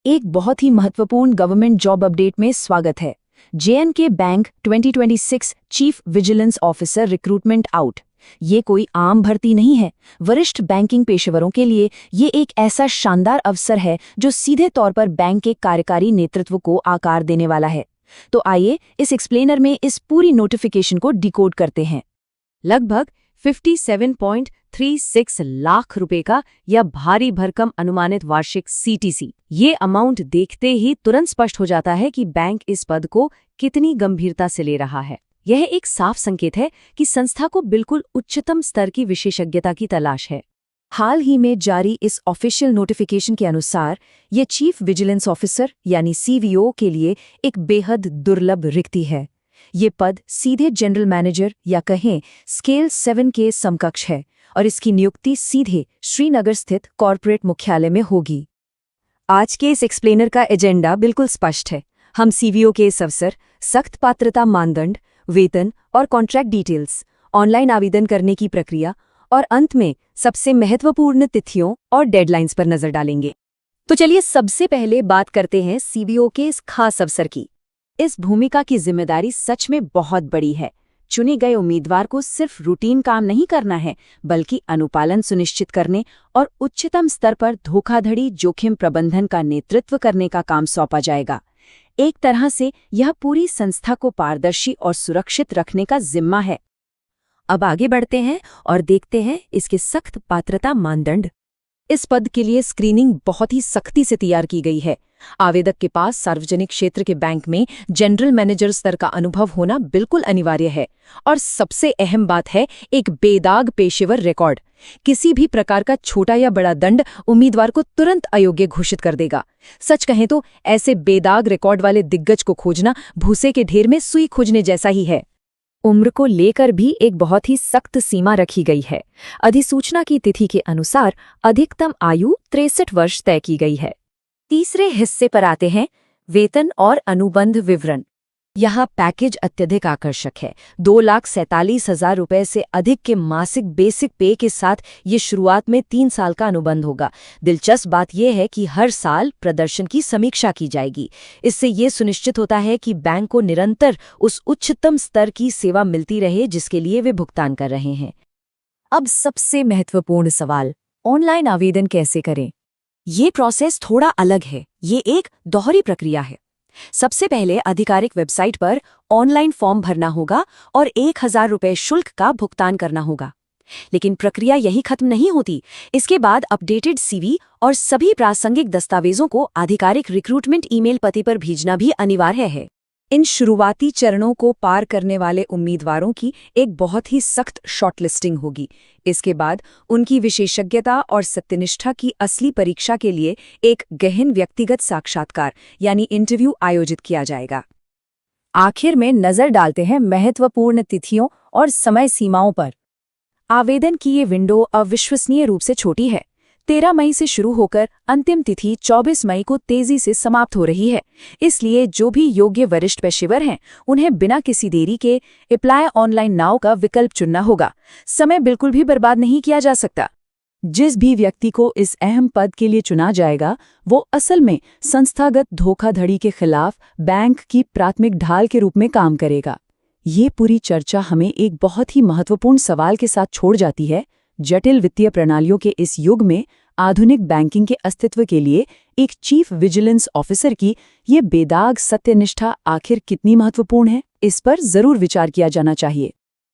एक बहुत ही महत्वपूर्ण गवर्नमेंट जॉब अपडेट में स्वागत है। J&K bank 2026 chief vigilance officer recruitment out. ये कोई आम भर्ती नहीं है। वरिष्ठ बैंकिंग पेशेवरों के लिए ये एक ऐसा शानदार अवसर है जो सीधे तौर पर बैंक के कार्यकारी नेतृत्व को आकार देने वाला है। तो आइए इस एक्सप्लेनर में इस पूरी नोटिफिकेशन को डिकोड करते हैं। लगभग 57.36 लाख रुपए का यह भारी भरकम अनुमानित वार्षिक CTC। ये अमाउंट देखते ही तुरंत स्पष्ट हो जाता है कि बैंक इस पद को कितनी गंभीरता से ले रहा है। यह एक साफ संकेत है कि संस्था को बिल्कुल उच्चतम स्तर की विशेषज्ञता की तलाश है। हाल ही में जारी इस ऑफिशियल नोटिफिकेशन के अनुसार ये चीफ विजिलेंस ऑफिसर यानी CVO के लिए एक बेहद दुर्लभ रिक्ति है। ये पद सीधे जनरल मैनेजर या कहें स्केल 7 के समकक्ष है और इसकी नियुक्ति सीधे श्रीनगर स्थित कॉर्पोरेट मुख्यालय में होगी। आज के इस एक्सप्लेनर का एजेंडा बिल्कुल स्पष्ट है। हम CVO के इस अवसर, सख्त पात्रता मानदंड, वेतन और कॉन्ट्रैक्ट डिटेल्स, ऑनलाइन आवेदन करने की प्रक्रिया और अंत में सबसे महत्वपूर्ण तिथियों और डेडलाइंस पर नजर डालेंगे। तो चलिए सबसे पहले बात करते हैं CVO के इस खास अवसर की। इस भूमिका की जिम्मेदारी सच में बहुत बड़ी है। चुने गए उम्मीदवार को सिर्फ रूटीन काम नहीं करना है, बल्कि अनुपालन सुनिश्चित करने और उच्चतम स्तर पर धोखाधड़ी जोखिम प्रबंधन का नेतृत्व करने का काम सौंपा जाएगा। एक तरह से यह पूरी संस्था को पारदर्शी और सुरक्षित रखने का जिम्मा है। अब आगे बढ़ते हैं और देखते हैं इसके सख्त पात्रता मानदंड। इस पद के लिए स्क्रीनिंग बहुत ही सख्ती से तैयार की गई है। आवेदक के पास सार्वजनिक क्षेत्र के बैंक में जनरल मैनेजर स्तर का अनुभव होना बिल्कुल अनिवार्य है। और सबसे अहम बात है एक बेदाग पेशेवर रिकॉर्ड। किसी भी प्रकार का छोटा या बड़ा दंड उम्मीदवार को तुरंत अयोग्य घोषित कर देगा। सच कहें तो ऐसे बेदाग रिकॉर्ड वाले दिग्गज को खोजना भूसे के ढेर में सुई खोजने जैसा ही है। उम्र को लेकर भी एक बहुत ही सख्त सीमा रखी गई है। अधिसूचना की तिथि के अनुसार अधिकतम आयु 63 वर्ष तय की गई है। तीसरे हिस्से पर आते हैं वेतन और अनुबंध विवरण। यहाँ पैकेज अत्यधिक आकर्षक है। 2,47,000 रुपए से अधिक के मासिक बेसिक पे के साथ ये शुरुआत में 3 साल का अनुबंध होगा। दिलचस्प बात यह है कि हर साल प्रदर्शन की समीक्षा की जाएगी। इससे ये सुनिश्चित होता है कि बैंक को निरंतर उस उच्चतम स्तर की सेवा मिलती रहे जिसके लिए वे भुगतान कर रहे हैं। अब सबसे महत्वपूर्ण सवाल, ऑनलाइन आवेदन कैसे करें? ये प्रोसेस थोड़ा अलग है। ये एक दोहरी प्रक्रिया है। सबसे पहले आधिकारिक वेबसाइट पर ऑनलाइन फॉर्म भरना होगा और 1,000 रुपये शुल्क का भुगतान करना होगा। लेकिन प्रक्रिया यही खत्म नहीं होती। इसके बाद अपडेटेड CV और सभी प्रासंगिक दस्तावेजों को आधिकारिक रिक्रूटमेंट ईमेल पते पर भेजना भी अनिवार्य है। इन शुरुआती चरणों को पार करने वाले उम्मीदवारों की एक बहुत ही सख्त शॉर्टलिस्टिंग होगी। इसके बाद उनकी विशेषज्ञता और सत्यनिष्ठा की असली परीक्षा के लिए एक गहन व्यक्तिगत साक्षात्कार यानी इंटरव्यू आयोजित किया जाएगा। आखिर में नजर डालते हैं महत्वपूर्ण तिथियों और समय सीमाओं पर। आवेदन की ये विंडो अविश्वसनीय रूप से छोटी है। 13 मई से शुरू होकर अंतिम तिथि 24 मई को तेजी से समाप्त हो रही है। इसलिए जो भी योग्य वरिष्ठ पेशेवर हैं उन्हें बिना किसी देरी के अप्लाई ऑनलाइन नाउ का विकल्प चुनना होगा। समय बिल्कुल भी बर्बाद नहीं किया जा सकता। जिस भी व्यक्ति को इस अहम पद के लिए चुना जाएगा वो असल में संस्थागत धोखाधड़ी के खिलाफ बैंक की प्राथमिक ढाल के रूप में काम करेगा। ये पूरी चर्चा हमें एक बहुत ही महत्वपूर्ण सवाल के साथ छोड़ जाती है। जटिल वित्तीय प्रणालियों के इस युग में आधुनिक बैंकिंग के अस्तित्व के लिए एक चीफ विजिलेंस ऑफिसर की ये बेदाग सत्यनिष्ठा आखिर कितनी महत्वपूर्ण है? इस पर जरूर विचार किया जाना चाहिए।